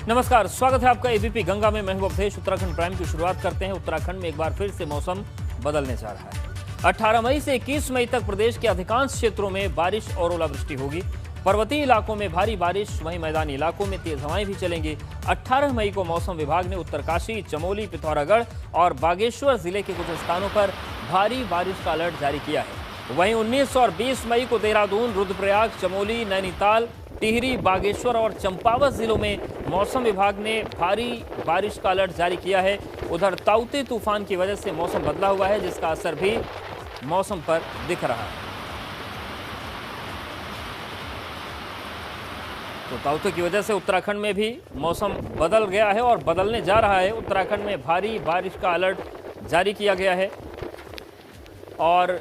नमस्कार, स्वागत है आपका एबीपी गंगा में। मैं हूं अवधेश। उत्तराखंड प्राइम की शुरुआत करते हैं। उत्तराखंड में एक बार फिर से मौसम बदलने जा रहा है। 18 मई से 21 मई तक प्रदेश के अधिकांश क्षेत्रों में बारिश और ओलावृष्टि होगी। पर्वतीय इलाकों में भारी बारिश, वहीं मैदानी इलाकों में तेज हवाएं भी चलेंगी। 18 मई को मौसम विभाग ने उत्तरकाशी, चमोली, पिथौरागढ़ और बागेश्वर जिले के कुछ स्थानों पर भारी बारिश का अलर्ट जारी किया है। वहीं 19 और 20 मई को देहरादून, रुद्रप्रयाग, चमोली, नैनीताल, टिहरी, बागेश्वर और चंपावत जिलों में मौसम विभाग ने भारी बारिश का अलर्ट जारी किया है। उधर ताउते तूफान की वजह से मौसम बदला हुआ है, जिसका असर भी मौसम पर दिख रहा है। तो ताउते की वजह से उत्तराखंड में भी मौसम बदल गया है और बदलने जा रहा है। उत्तराखंड में भारी बारिश का अलर्ट जारी किया गया है और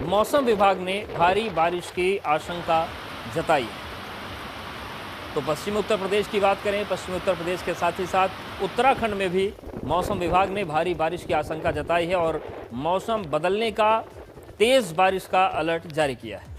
मौसम विभाग ने भारी बारिश की आशंका जताई है। तो पश्चिमी उत्तर प्रदेश की बात करें, पश्चिमी उत्तर प्रदेश के साथ ही साथ उत्तराखंड में भी मौसम विभाग ने भारी बारिश की आशंका जताई है और मौसम बदलने का, तेज बारिश का अलर्ट जारी किया है।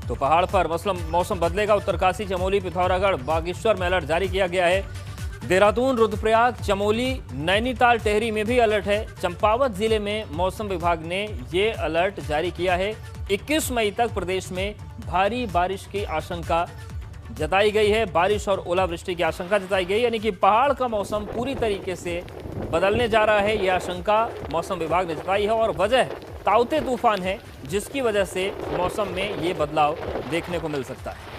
तो पहाड़ पर मौसम बदलेगा। उत्तरकाशी, चमोली, पिथौरागढ़, बागेश्वर में अलर्ट जारी किया गया है। देहरादून, रुद्रप्रयाग, चमोली, नैनीताल, टिहरी में भी अलर्ट है। चंपावत जिले में मौसम विभाग ने ये अलर्ट जारी किया है। 21 मई तक प्रदेश में भारी बारिश की आशंका जताई गई है। बारिश और ओलावृष्टि की आशंका जताई गई, यानी कि पहाड़ का मौसम पूरी तरीके से बदलने जा रहा है। ये आशंका मौसम विभाग ने जताई है और वजह ताउते तूफान है, जिसकी वजह से मौसम में ये बदलाव देखने को मिल सकता है।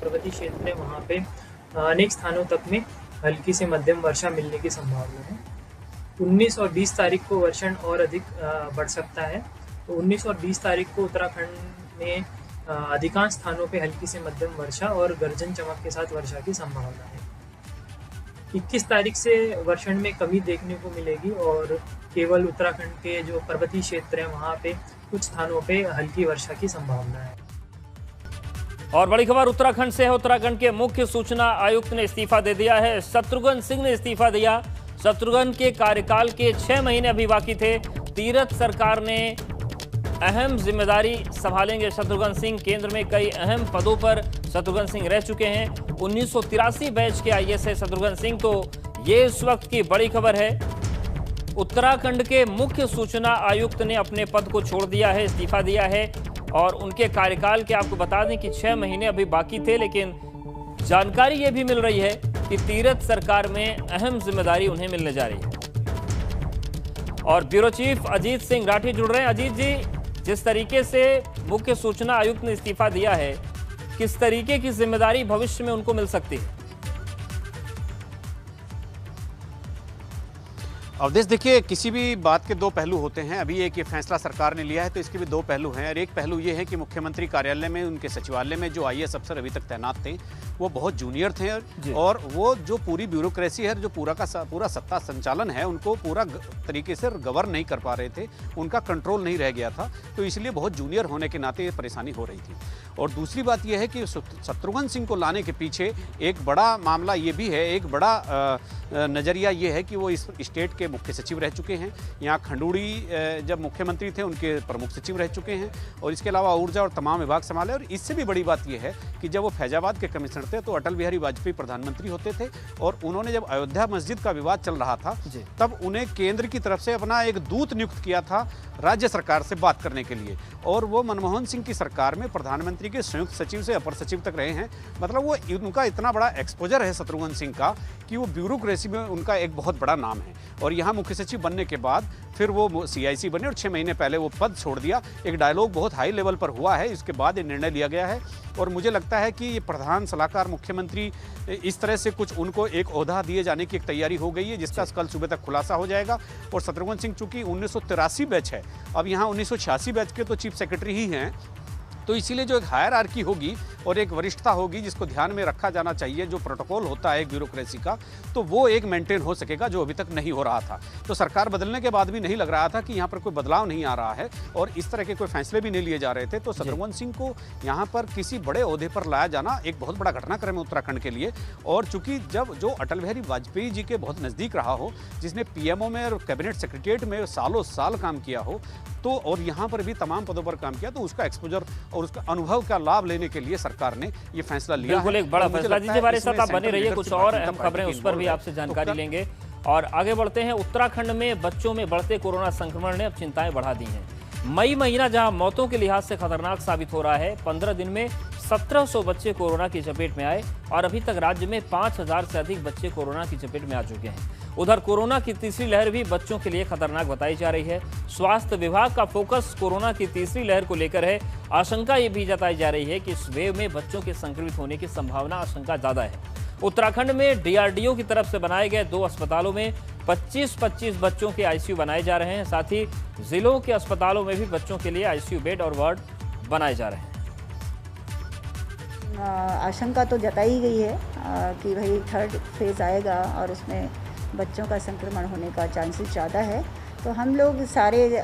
पर्वतीय क्षेत्र है, वहाँ पे अनेक स्थानों तक में हल्की से मध्यम वर्षा मिलने की संभावना है। 19 और 20 तारीख को वर्षण और अधिक बढ़ सकता है। तो 19 और 20 तारीख को उत्तराखंड में अधिकांश स्थानों पे हल्की से मध्यम वर्षा और गर्जन चमक के साथ वर्षा की संभावना है। 21 तारीख से वर्षण में कमी देखने को मिलेगी और केवल उत्तराखंड के जो पर्वतीय क्षेत्र हैं वहाँ पे कुछ स्थानों पे हल्की वर्षा की संभावना है। और बड़ी खबर उत्तराखंड से है। उत्तराखंड के मुख्य सूचना आयुक्त ने इस्तीफा दे दिया है। शत्रुघ्न सिंह ने इस्तीफा दिया। शत्रुघ्न के कार्यकाल के 6 महीने अभी बाकी थे। तीरथ सरकार ने अहम जिम्मेदारी संभालेंगे शत्रुघ्न सिंह। केंद्र में कई अहम पदों पर शत्रुघ्न सिंह रह चुके हैं। 1983 बैच के आईएएस है शत्रुघ्न सिंह। तो ये इस वक्त की बड़ी खबर है। उत्तराखंड के मुख्य सूचना आयुक्त ने अपने पद को छोड़ दिया है, इस्तीफा दिया है और उनके कार्यकाल के आपको बता दें कि 6 महीने अभी बाकी थे, लेकिन जानकारी ये भी मिल रही है कि तीरथ सरकार में अहम जिम्मेदारी उन्हें मिलने जा रही है। और ब्यूरो चीफ अजीत सिंह राठी जुड़ रहे हैं। अजीत जी, जिस तरीके से मुख्य सूचना आयुक्त ने इस्तीफा दिया है, किस तरीके की जिम्मेदारी भविष्य में उनको मिल सकती है? अवधेश, देखिए, किसी भी बात के दो पहलू होते हैं। अभी एक ये फैसला सरकार ने लिया है तो इसके भी दो पहलू हैं और एक पहलू ये है कि मुख्यमंत्री कार्यालय में, उनके सचिवालय में जो आईएएस अफसर अभी तक तैनात थे वो बहुत जूनियर थे और वो जो पूरी ब्यूरोक्रेसी है, जो पूरा सत्ता संचालन है, उनको पूरा तरीके से गवर्न नहीं कर पा रहे थे, उनका कंट्रोल नहीं रह गया था। तो इसलिए बहुत जूनियर होने के नाते ये परेशानी हो रही थी। और दूसरी बात यह है कि शत्रुघ्न सिंह को लाने के पीछे एक बड़ा मामला ये भी है, एक बड़ा नज़रिया ये है कि वो इस स्टेट के मुख्य सचिव रह चुके हैं। यहाँ खंडूड़ी जब मुख्यमंत्री थे उनके प्रमुख सचिव रह चुके हैं और इसके अलावा ऊर्जा और तमाम विभाग संभाले। और इससे भी बड़ी बात यह है कि जब वो फैजाबाद के कमिश्नर थे तो अटल बिहारी वाजपेयी प्रधानमंत्री होते थे और उन्होंने जब अयोध्या मस्जिद का विवाद चल रहा था तब उन्हें केंद्र की तरफ से अपना एक दूत नियुक्त किया था राज्य सरकार से बात करने के लिए। और वो मनमोहन सिंह की सरकार में प्रधानमंत्री के संयुक्त सचिव से अपर सचिव तक रहे हैं। मतलब वो उनका इतना बड़ा एक्सपोजर है शत्रुघ्न सिंह का कि वो ब्यूरोक्रेसी में उनका एक बहुत बड़ा नाम है। और यहाँ मुख्य सचिव बनने के बाद फिर वो सीआईसी बने और 6 महीने पहले वो पद छोड़ दिया। एक डायलॉग बहुत हाई लेवल पर हुआ है, इसके बाद ये निर्णय लिया गया है। और मुझे लगता है कि ये प्रधान सलाहकार मुख्यमंत्री, इस तरह से कुछ उनको एक ओहदा दिए जाने की एक तैयारी हो गई है, जिसका कल सुबह तक खुलासा हो जाएगा। और शत्रुघ्न सिंह चूंकि 1983 बैच है, अब यहाँ 1986 बैच के तो चीफ सेक्रेटरी ही हैं, तो इसीलिए जो एक हायरार्की होगी और एक वरिष्ठता होगी जिसको ध्यान में रखा जाना चाहिए, जो प्रोटोकॉल होता है एक ब्यूरोक्रेसी का, तो वो एक मेंटेन हो सकेगा, जो अभी तक नहीं हो रहा था। तो सरकार बदलने के बाद भी नहीं लग रहा था कि यहाँ पर कोई बदलाव नहीं आ रहा है और इस तरह के कोई फैसले भी नहीं लिए जा रहे थे। तो शत्रुघ्न सिंह को यहाँ पर किसी बड़े ओहदे पर लाया जाना एक बहुत बड़ा घटनाक्रम है उत्तराखंड के लिए। और चूंकि जब जो अटल बिहारी वाजपेयी जी के बहुत नज़दीक रहा हो, जिसने पीएमओ में और कैबिनेट सेक्रेटरिएट में सालों साल काम किया हो, तो और यहाँ पर भी तमाम पदों पर काम किया, तो उसका एक्सपोजर और उसका अनुभव का लाभ लेने के लिए सरकार ने ये फैसला लिया। बिल्कुल एक बड़ा फैसला। जी हमारे साथ आप बने रहिए, कुछ और अहम खबरें उस पर भी आपसे जानकारी लेंगे और आगे बढ़ते हैं। उत्तराखंड में बच्चों में बढ़ते कोरोना संक्रमण ने अब चिंताएं बढ़ा दी हैं। मई महीना जहां मौतों के लिहाज से खतरनाक साबित हो रहा है, 15 दिन में 1700 बच्चे कोरोना की चपेट में आए और अभी तक राज्य में 5000 से अधिक बच्चे कोरोना की चपेट में आ चुके हैं। उधर कोरोना की तीसरी लहर भी बच्चों के लिए खतरनाक बताई जा रही है। स्वास्थ्य विभाग का फोकस कोरोना की तीसरी लहर को लेकर है। आशंका ये भी जताई जा रही है कि इस वेव में बच्चों के संक्रमित होने की संभावना आशंका ज्यादा है। उत्तराखंड में डीआरडीओ की तरफ से बनाए गए 2 अस्पतालों में 25-25 बच्चों के आईसीयू बनाए जा रहे हैं। साथ ही जिलों के अस्पतालों में भी बच्चों के लिए आईसीयू बेड और वार्ड बनाए जा रहे हैं। आशंका तो जताई गई है कि भाई 3rd फेज़ आएगा और उसमें बच्चों का संक्रमण होने का चांसेस ज़्यादा है। तो हम लोग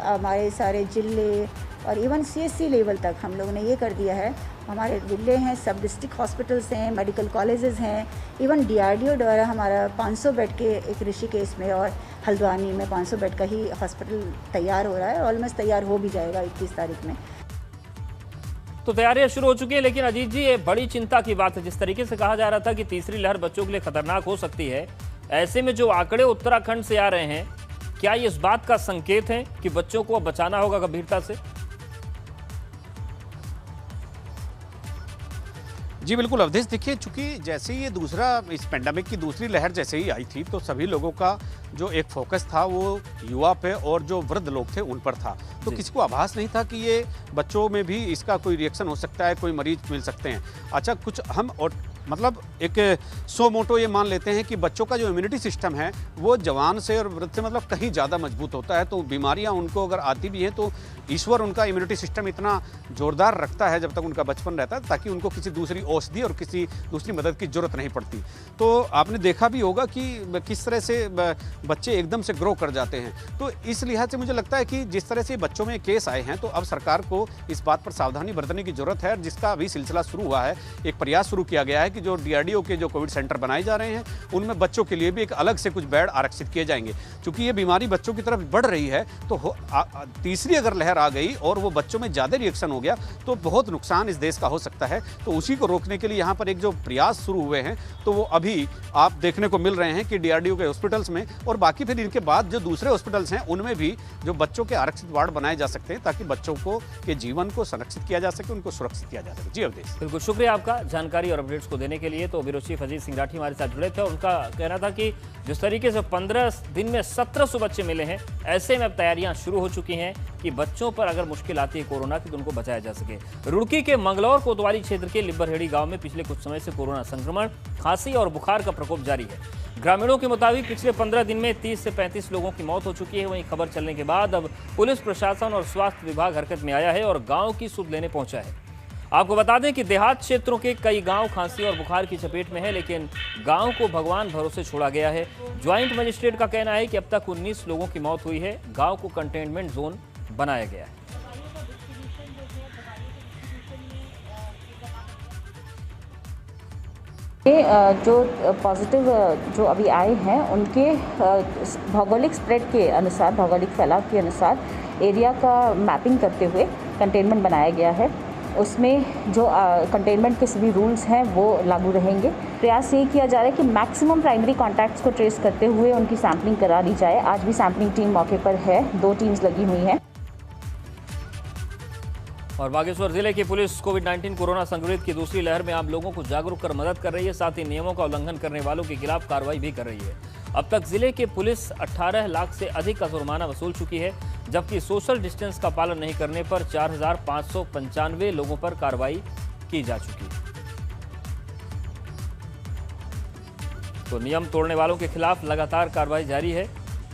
हमारे सारे जिले और इवन सीएससी लेवल तक हम लोगों ने ये कर दिया है। हमारे जिले हैं, सब डिस्ट्रिक्ट हॉस्पिटल्स हैं, मेडिकल कॉलेजेस हैं, इवन डीआरडीओ द्वारा हमारा 500 बेड के एक ऋषिकेश में और हल्द्वानी में 500 बेड का ही हॉस्पिटल तैयार हो रहा है, ऑलमोस्ट तैयार हो भी जाएगा 21 तारीख में। तो तैयारियां शुरू हो चुकी है। लेकिन अजीत जी, ये बड़ी चिंता की बात है, जिस तरीके से कहा जा रहा था कि तीसरी लहर बच्चों के लिए खतरनाक हो सकती है, ऐसे में जो आंकड़े उत्तराखंड से आ रहे हैं, क्या ये इस बात का संकेत है कि बच्चों को बचाना होगा गंभीरता से? जी बिल्कुल अवधेश, देखिए चूंकि जैसे ही ये इस पेंडेमिक की दूसरी लहर जैसे ही आई थी, तो सभी लोगों का जो एक फोकस था वो युवा पे और जो वृद्ध लोग थे उन पर था। तो किसी को आभास नहीं था कि ये बच्चों में भी इसका कोई रिएक्शन हो सकता है, कोई मरीज मिल सकते हैं। अच्छा, कुछ हम और मतलब एक सो मोटो ये मान लेते हैं कि बच्चों का जो इम्यूनिटी सिस्टम है वो जवान से और वृद्ध से मतलब कहीं ज़्यादा मजबूत होता है। तो बीमारियां उनको अगर आती भी हैं तो ईश्वर उनका इम्यूनिटी सिस्टम इतना जोरदार रखता है जब तक उनका बचपन रहता है, ताकि उनको किसी दूसरी औषधि और किसी दूसरी मदद की जरूरत नहीं पड़ती। तो आपने देखा भी होगा कि किस तरह से बच्चे एकदम से ग्रो कर जाते हैं। तो इस लिहाज से मुझे लगता है कि जिस तरह से बच्चों में केस आए हैं, तो अब सरकार को इस बात पर सावधानी बरतने की जरूरत है, जिसका अभी सिलसिला शुरू हुआ है। एक प्रयास शुरू किया गया है कि जो डीआरडीओ के जो कोविड सेंटर बनाए जा रहे हैं उनमें बच्चों के लिए भी एक अलग से कुछ बेड आरक्षित किए जाएंगे। क्योंकि ये बीमारी बच्चों की तरफ बढ़ रही है, तो तीसरी अगर लहर आ गई और वो बच्चों में ज़्यादा रिएक्शन हो गया तो बहुत नुकसान इस देश का हो सकता है। तो उसी को रोकने के लिए यहाँ पर एक जो प्रयास शुरू हुए हैं, तो वो अभी आप देखने को मिल रहे हैं कि डीआरडीओ के हॉस्पिटल्स में और बाकी फिर इनके बाद जो दूसरे हॉस्पिटल्स हैं उनमें भी जो बच्चों के आरक्षित वार्ड बनाए जा सकते हैं, ताकि बच्चों को के जीवन को संरक्षित किया जा सके, उनको सुरक्षित किया जा सके। जी अवधेश, बिल्कुल शुक्रिया आपका जानकारी और अपडेट्स को देने के लिए। तो ब्यूरो चीफ अजीत सिंह राठी हमारे साथ जुड़े थे और उनका कहना था कि जिस तरीके से 15 दिन में 1700 बच्चे मिले हैं, ऐसे में अब तैयारियां शुरू हो चुकी हैं कि बच्चों पर अगर मुश्किल आती है कोरोना की तो उनको बचाया जा सके। रुड़की के मंगलौर कोतवाली क्षेत्र के लिब्बरहेड़ी गांव में पिछले कुछ समय से कोरोना संक्रमण, खांसी और बुखार का प्रकोप जारी है। ग्रामीणों के मुताबिक पिछले 15 दिन में 30 से 35 लोगों की मौत हो चुकी है। वहीं खबर चलने के बाद अब पुलिस प्रशासन और स्वास्थ्य विभाग हरकत में आया है और गांव की सुध लेने पहुंचा है। आपको बता दें कि देहात क्षेत्रों के कई गांव खांसी और बुखार की चपेट में है, लेकिन गांव को भगवान भरोसे छोड़ा गया है। ज्वाइंट मजिस्ट्रेट का कहना है कि अब तक 19 लोगों की मौत हुई है। गांव को कंटेनमेंट जोन बनाया गया है। जो पॉजिटिव जो अभी आए हैं उनके भौगोलिक स्प्रेड के अनुसार, भौगोलिक फैलाव के अनुसार एरिया का मैपिंग करते हुए कंटेनमेंट बनाया गया है। उसमें जो कंटेनमेंट के सभी रूल्स हैं वो लागू रहेंगे। प्रयास ये किया जा रहा है कि मैक्सिमम प्राइमरी कॉन्टैक्ट्स को ट्रेस करते हुए उनकी सैम्पलिंग करा ली जाए। आज भी सैम्पलिंग टीम मौके पर है, 2 टीम्स लगी हुई हैं। और बागेश्वर जिले की पुलिस कोविड-19 कोरोना संक्रमित की दूसरी लहर में आम लोगों को जागरूक कर मदद कर रही है, साथ ही नियमों का उल्लंघन करने वालों के खिलाफ कार्रवाई भी कर रही है। अब तक जिले के पुलिस 18 लाख से अधिक का जुर्माना वसूल चुकी है, जबकि सोशल डिस्टेंस का पालन नहीं करने पर 4595 लोगों पर कार्रवाई की जा चुकी है। तो नियम तोड़ने वालों के खिलाफ लगातार कार्रवाई जारी है।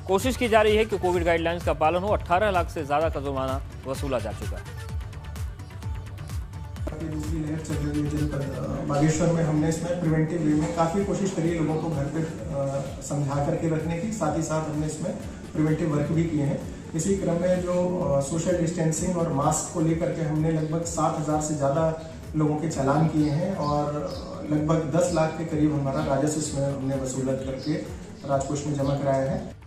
कोशिश की जा रही है कि कोविड गाइडलाइंस का पालन हो। 18 लाख से ज्यादा का जुर्माना वसूला जा चुका है। दूसरी लहर चल रही है जनपद बागेश्वर में, हमने इसमें प्रिवेंटिव वे में काफ़ी कोशिश करी है लोगों को घर पे समझा करके रखने की, साथ ही साथ हमने इसमें प्रिवेंटिव वर्क भी किए हैं। इसी क्रम में जो सोशल डिस्टेंसिंग और मास्क को लेकर के हमने लगभग 7,000 से ज़्यादा लोगों के चालान किए हैं और लगभग 10 लाख के करीब हमारा राजस्व इसमें हमने वसूलत करके राजकोष में जमा कराया है।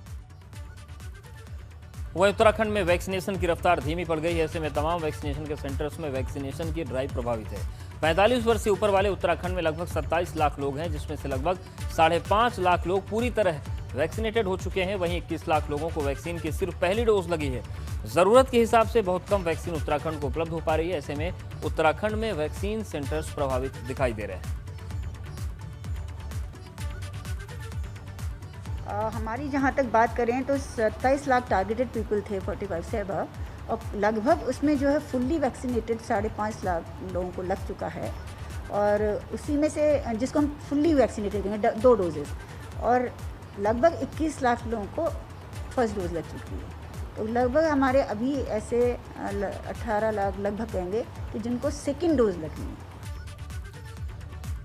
वहीं उत्तराखंड में वैक्सीनेशन की रफ्तार धीमी पड़ गई है। ऐसे में तमाम वैक्सीनेशन के सेंटर्स में वैक्सीनेशन की ड्राइव प्रभावित है। 45 वर्ष से ऊपर वाले उत्तराखंड में लगभग 27 लाख लोग हैं, जिसमें से लगभग 5.5 लाख लोग पूरी तरह वैक्सीनेटेड हो चुके हैं। वहीं 21 लाख लोगों को वैक्सीन की सिर्फ पहली डोज लगी है। जरूरत के हिसाब से बहुत कम वैक्सीन उत्तराखंड को उपलब्ध हो पा रही है। ऐसे में उत्तराखंड में वैक्सीन सेंटर्स प्रभावित दिखाई दे रहे हैं। हमारी जहाँ तक बात करें तो 27 लाख टारगेटेड पीपल थे 45 से अबव, और लगभग उसमें जो है फुल्ली वैक्सीनेटेड 5.5 लाख लोगों को लग चुका है। और उसी में से जिसको हम फुल्ली वैक्सीनेटेड करेंगे 2 डोजेज़, और लगभग 21 लाख लोगों को फर्स्ट डोज लग चुकी है। तो लगभग हमारे अभी ऐसे 18 लाख लगभग कहेंगे कि जिनको सेकेंड डोज लगनी है।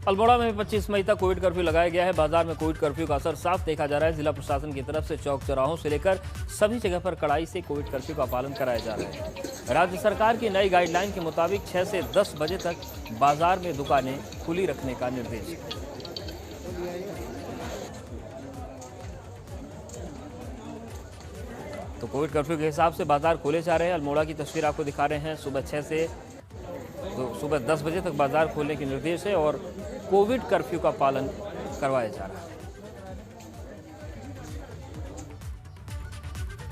अल्मोड़ा में 25 मई तक कोविड कर्फ्यू लगाया गया है। बाजार में कोविड कर्फ्यू का असर साफ देखा जा रहा है। जिला प्रशासन की तरफ से चौक चौराहों से लेकर सभी जगह पर कड़ाई से कोविड कर्फ्यू का पालन कराया जा रहा है। राज्य सरकार की नई गाइडलाइन के मुताबिक 6 से 10 बजे तक बाजार में दुकानें खुली रखने का निर्देश है। तो कोविड कर्फ्यू के हिसाब से बाजार खोले जा रहे हैं। अल्मोड़ा की तस्वीर आपको दिखा रहे हैं। सुबह 6 से सुबह 10 बजे तक बाजार खोलने के निर्देश है और कोविड कर्फ्यू का पालन करवाया जा रहा है।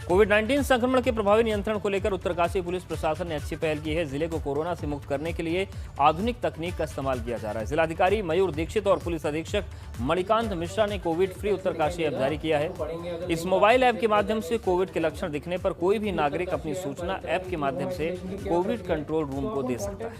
कोविड-19 संक्रमण के प्रभावी नियंत्रण को लेकर उत्तरकाशी पुलिस प्रशासन ने अच्छी पहल की है। जिले को कोरोना से मुक्त करने के लिए आधुनिक तकनीक का इस्तेमाल किया जा रहा है। जिलाधिकारी मयूर दीक्षित और पुलिस अधीक्षक मणिकांत मिश्रा ने कोविड फ्री उत्तरकाशी ऐप जारी किया है। इस मोबाइल ऐप के माध्यम से कोविड के लक्षण दिखने पर कोई भी नागरिक अपनी सूचना ऐप के माध्यम से कोविड कंट्रोल रूम को दे सकता है।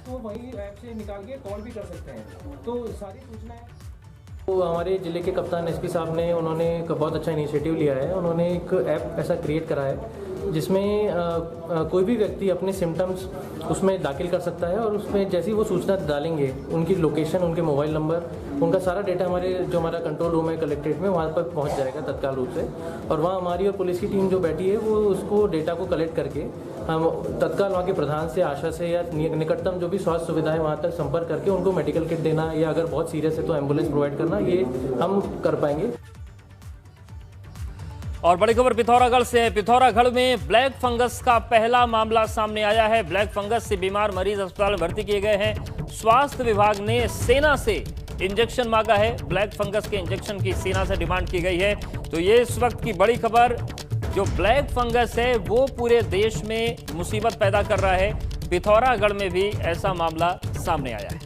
तो हमारे ज़िले के कप्तान एसपी साहब ने उन्होंने एक बहुत अच्छा इनिशिएटिव लिया है। उन्होंने एक ऐप ऐसा क्रिएट करा है जिसमें कोई भी व्यक्ति अपने सिम्टम्स उसमें दाखिल कर सकता है और उसमें जैसी वो सूचना डालेंगे उनकी लोकेशन, उनके मोबाइल नंबर, उनका सारा डेटा जो हमारा कंट्रोल रूम है कलेक्ट्रेट में, वहाँ पर पहुँच जाएगा तत्काल रूप से। और वहाँ हमारी और पुलिस की टीम जो बैठी है वो उसको डेटा को कलेक्ट करके हम तत्काल वहाँ के प्रधान से, आशा से या निकटतम जो भी स्वास्थ्य सुविधाएं वहाँ तक संपर्क करके उनको मेडिकल किट देना या अगर बहुत सीरियस है तो एम्बुलेंस प्रोवाइड करना, ये हम कर पाएंगे। और बड़ी खबर पिथौरागढ़ से है। पिथौरागढ़ में ब्लैक फंगस का पहला मामला सामने आया है। ब्लैक फंगस से बीमार मरीज अस्पताल में भर्ती किए गए हैं। स्वास्थ्य विभाग ने सेना से इंजेक्शन मांगा है। ब्लैक फंगस के इंजेक्शन की सेना से डिमांड की गई है। तो ये इस वक्त की बड़ी खबर, जो ब्लैक फंगस है वो पूरे देश में मुसीबत पैदा कर रहा है। पिथौरागढ़ में भी ऐसा मामला सामने आया है।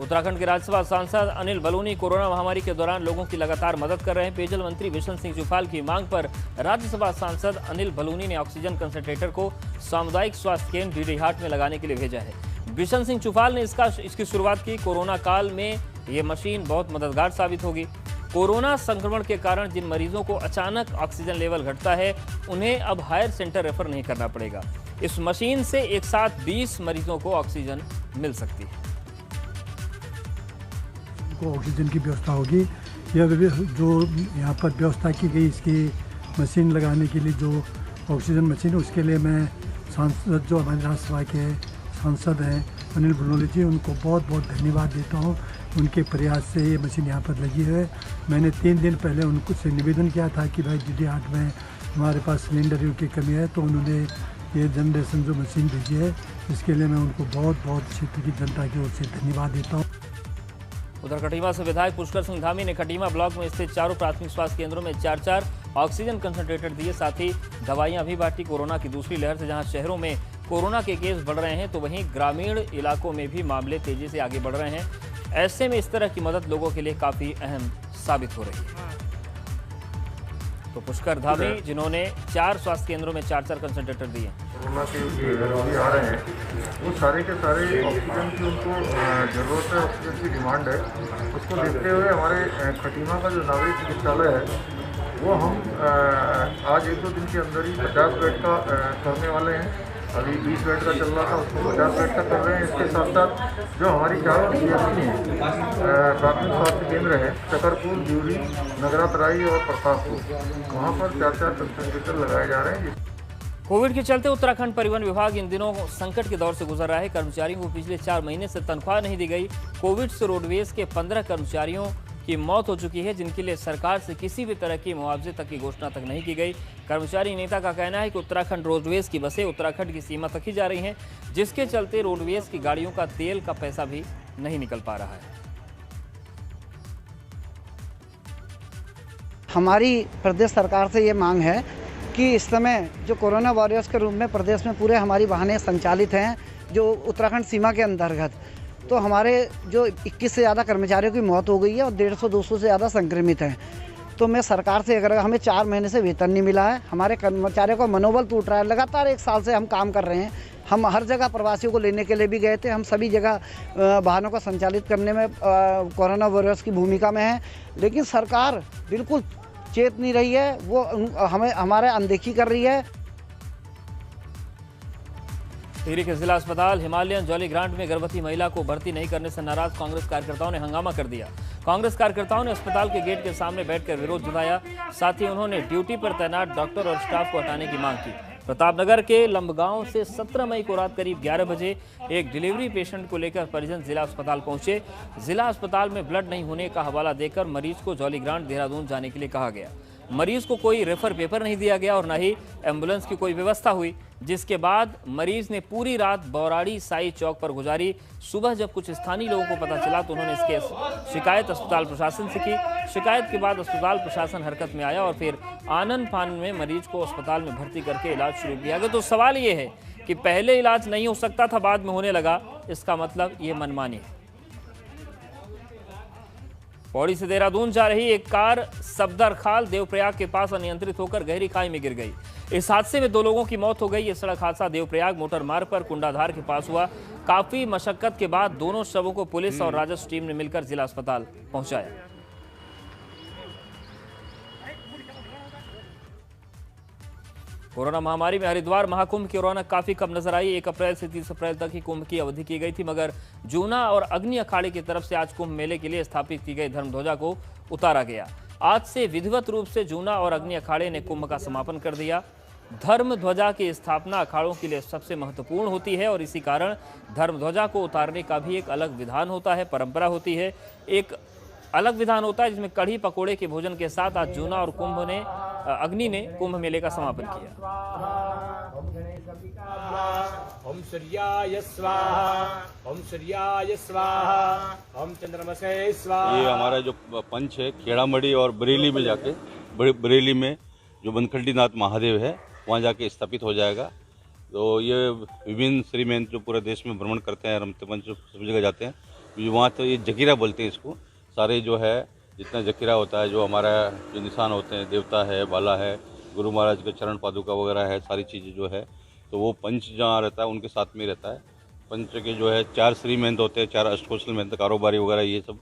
उत्तराखंड के राज्यसभा सांसद अनिल बलूनी कोरोना महामारी के दौरान लोगों की लगातार मदद कर रहे हैं। पेयजल मंत्री बिशन सिंह चुफाल की मांग पर राज्यसभा सांसद अनिल बलूनी ने ऑक्सीजन कंसंट्रेटर को सामुदायिक स्वास्थ्य केंद्र डीडीहाट में लगाने के लिए भेजा है। बिशन सिंह चुफाल ने इसकी शुरुआत की। कोरोना काल में ये मशीन बहुत मददगार साबित होगी। कोरोना संक्रमण के कारण जिन मरीजों को अचानक ऑक्सीजन लेवल घटता है उन्हें अब हायर सेंटर रेफर नहीं करना पड़ेगा। इस मशीन से एक साथ 20 मरीजों को ऑक्सीजन मिल सकती है। को ऑक्सीजन की व्यवस्था होगी। यह जो यहाँ पर व्यवस्था की गई इसकी मशीन लगाने के लिए, जो ऑक्सीजन मशीन, उसके लिए मैं सांसद जो हमारे राज्यसभा के सांसद हैं अनिल बलूनी जी, उनको बहुत बहुत धन्यवाद देता हूँ। उनके प्रयास से ये मशीन यहाँ पर लगी है। मैंने 3 दिन पहले उनको से निवेदन किया था कि भाई डीडीहाट में हमारे पास सिलेंडर की कमी है, तो उन्होंने ये जनरेशन जो मशीन भेजी है, इसके लिए मैं उनको बहुत बहुत क्षेत्र की जनता की ओर से धन्यवाद देता हूँ। उधर खटीमा से विधायक पुष्कर सिंह धामी ने खटीमा ब्लॉक में स्थित 4 प्राथमिक स्वास्थ्य केंद्रों में 4-4 ऑक्सीजन कंसंट्रेटर दिए। साथ ही दवाइयां भी बांटी। कोरोना की दूसरी लहर से जहां शहरों में कोरोना के केस बढ़ रहे हैं, तो वहीं ग्रामीण इलाकों में भी मामले तेजी से आगे बढ़ रहे हैं। ऐसे में इस तरह की मदद लोगों के लिए काफी अहम साबित हो रही है। तो पुष्कर धामी जिन्होंने 4 स्वास्थ्य केंद्रों में 4-4 कंसंट्रेटर दिए। कोरोना के रोगी आ रहे हैं, वो सारे के सारे ऑक्सीजन की उनको ज़रूरत है, ऑक्सीजन की डिमांड है। उसको देखते हुए हमारे खटीमा का जो नागरिक चिकित्सालय है वो हम आज 1-2 दिन के अंदर ही 50 बेड का करने वाले हैं। अभी 20 बेड का चल रहा था उसको 50 बेड का कर रहे हैं। इसके साथ साथ जो हमारी चारों CSC हैं, प्राथमिक स्वास्थ्य केंद्र है, चकरपुर, ड्यूरी, नगरातराई और प्रतापपुर, वहाँ पर 4-4 वेंटिलेटर लगाए जा रहे हैं। कोविड के चलते उत्तराखंड परिवहन विभाग इन दिनों संकट के दौर से गुजर रहा है। कर्मचारियों को पिछले 4 महीने से तनख्वाह नहीं दी गई। कोविड से रोडवेज के 15 कर्मचारियों की मौत हो चुकी है, जिनके लिए सरकार से किसी भी तरह की मुआवजे तक की घोषणा तक नहीं की गई। कर्मचारी नेता का कहना है कि उत्तराखंड रोडवेज की बसें उत्तराखंड की सीमा तक ही जा रही हैं, जिसके चलते रोडवेज की गाड़ियों का तेल का पैसा भी नहीं निकल पा रहा है। हमारी प्रदेश सरकार से ये मांग है कि इस समय जो कोरोना वॉरियर्स के रूप में प्रदेश में पूरे हमारी वाहनें संचालित हैं, जो उत्तराखंड सीमा के अंतर्गत, तो हमारे जो 21 से ज़्यादा कर्मचारियों की मौत हो गई है और 150-200 से ज़्यादा संक्रमित हैं। तो मैं सरकार से अगर हमें 4 महीने से वेतन नहीं मिला है, हमारे कर्मचारियों का मनोबल टूट रहा है। लगातार 1 साल से हम काम कर रहे हैं। हम हर जगह प्रवासियों को लेने के लिए भी गए थे। हम सभी जगह वाहनों को संचालित करने में कोरोना वॉरियर्स की भूमिका में है, लेकिन सरकार बिल्कुल चेत नहीं रही है। वो हमें हमारे अनदेखी कर रही है। टिहरी के जिला अस्पताल हिमालयन जॉली ग्रांट में गर्भवती महिला को भर्ती नहीं करने से नाराज कांग्रेस कार्यकर्ताओं ने हंगामा कर दिया। कांग्रेस कार्यकर्ताओं ने अस्पताल के गेट के सामने बैठकर विरोध जताया। साथ ही उन्होंने ड्यूटी पर तैनात डॉक्टर और स्टाफ को हटाने की मांग की। प्रतापनगर के लंबगांव से 17 मई को रात करीब 11 बजे एक डिलीवरी पेशेंट को लेकर परिजन जिला अस्पताल पहुंचे। जिला अस्पताल में ब्लड नहीं होने का हवाला देकर मरीज को जॉली ग्रांट देहरादून जाने के लिए कहा गया। मरीज को कोई रेफर पेपर नहीं दिया गया और न ही एम्बुलेंस की कोई व्यवस्था हुई, जिसके बाद मरीज ने पूरी रात बौराड़ी साई चौक पर गुजारी। सुबह जब कुछ स्थानीय लोगों को पता चला तो उन्होंने इसके शिकायत अस्पताल प्रशासन से की। शिकायत के बाद अस्पताल प्रशासन हरकत में आया और फिर आनन फानन में मरीज को अस्पताल में भर्ती करके इलाज शुरू किया गया। तो सवाल ये है कि पहले इलाज नहीं हो सकता था, बाद में होने लगा, इसका मतलब ये मनमानी है। पौड़ी से देहरादून जा रही एक कार सफदरखाल देवप्रयाग के पास अनियंत्रित होकर गहरी खाई में गिर गई। इस हादसे में 2 लोगों की मौत हो गई। यह सड़क हादसा देवप्रयाग मोटर मार्ग पर कुंडाधार के पास हुआ। काफी मशक्कत के बाद दोनों शवों को पुलिस और राजस्व टीम ने मिलकर जिला अस्पताल पहुंचाया। कोरोना महामारी में हरिद्वार महाकुंभ की रौनक काफी कम नजर आई। 1 अप्रैल से 30 अप्रैल तक ही कुंभ की अवधि की गई थी, मगर जूना और अग्नि अखाड़े की तरफ से आज कुंभ मेले के लिए स्थापित की गई धर्मध्वजा को उतारा गया। आज से विधिवत रूप से जूना और अग्नि अखाड़े ने कुंभ का समापन कर दिया। धर्मध्वजा की स्थापना अखाड़ों के लिए सबसे महत्वपूर्ण होती है और इसी कारण धर्मध्वजा को उतारने का भी एक अलग विधान होता है, परंपरा होती है। एक अलग विधान होता है जिसमें कढ़ी पकोड़े के भोजन के साथ आज जूना और अग्नि ने कुंभ मेले का समापन किया। ओम सूर्याय स्वाहा, ओम सूर्याय स्वाहा, ओम चंद्रमसे स्वाहा। ये हमारा जो पंच है खेड़ामढ़ी और बरेली में जाके बरेली में जो बनखंडीनाथ महादेव है वहाँ जाके स्थापित हो जाएगा। तो ये विभिन्न श्रीमेंत जो पूरे देश में भ्रमण करते हैं, रमते पंच सब जगह जाते हैं। वहाँ तो ये जकीरा बोलते हैं इसको। सारे जो है जितना जकीरा होता है, जो हमारा जो निशान होते हैं, देवता है, बाला है, गुरु महाराज के चरण पादुका वगैरह है, सारी चीज़ें जो है, तो वो पंच जहाँ रहता है उनके साथ में रहता है। पंच के जो है 4 श्रीमेंत होते हैं, 4 अष्टकोशल मेंत, कारोबारी वगैरह, ये सब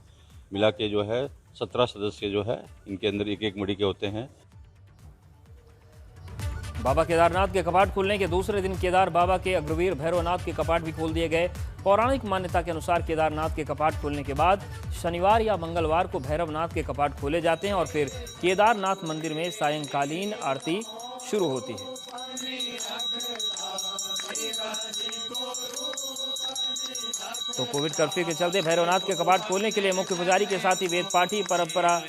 मिला के जो है 17 सदस्य जो है इनके अंदर एक मड़ी के होते हैं। बाबा केदारनाथ के कपाट खुलने के दूसरे दिन केदार बाबा के अग्रवीर भैरवनाथ के कपाट भी खोल दिए गए। पौराणिक मान्यता के अनुसार केदारनाथ के कपाट खोलने के बाद शनिवार या मंगलवार को भैरवनाथ के कपाट खोले जाते हैं और फिर केदारनाथ मंदिर में सायंकालीन आरती शुरू होती है। तो कोविड कर्फ्यू के चलते भैरवनाथ के कपाट खोलने के लिए मुख्य पुजारी के साथ ही वेद पाठी परंपरा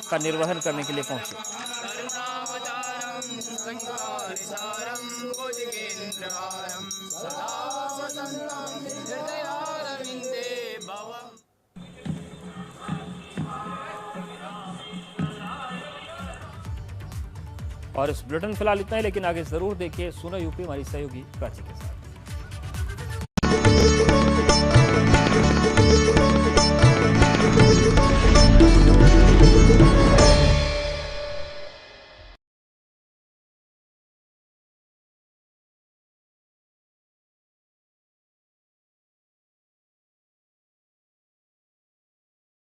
का निर्वहन करने के लिए पहुंचे। और इस बुलेटिन फिलहाल इतना ही, लेकिन आगे जरूर देखिए सुनो यूपी हमारी सहयोगी प्राची के साथ।